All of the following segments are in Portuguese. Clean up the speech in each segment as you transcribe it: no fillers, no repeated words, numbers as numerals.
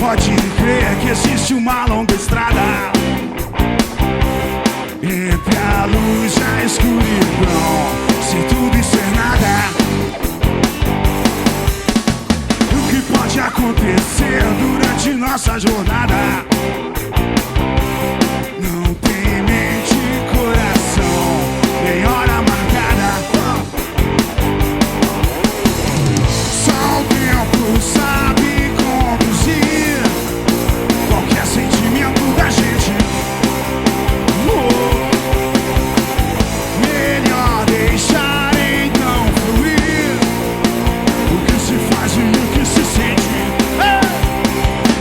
Pode crer que existe uma longa estrada entre a luz e a escuridão, sem tudo isso é nada. O que pode acontecer durante nossa jornada? Não tem mente e coração, nem hora marcada. Só o tempo sabe conduzir qualquer sentimento da gente. Melhor deixar então fluir o que se faz e o que se sente.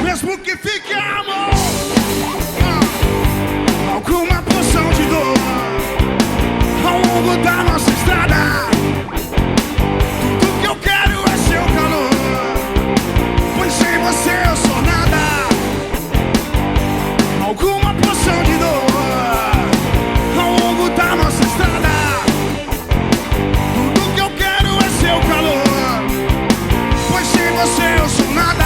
Mesmo que fique amor, alguma porção de dor ao longo da nossa estrada. Tudo que eu quero é seu calor, pois sem você eu sou nada. Alguma porção de dor ao longo da nossa estrada. Tudo que eu quero é seu calor, pois sem você eu sou nada.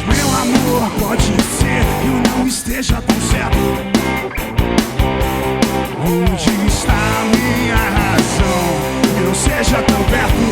Meu amor, pode ser que eu não esteja tão certo. Onde está a minha razão? Que não seja tão perto.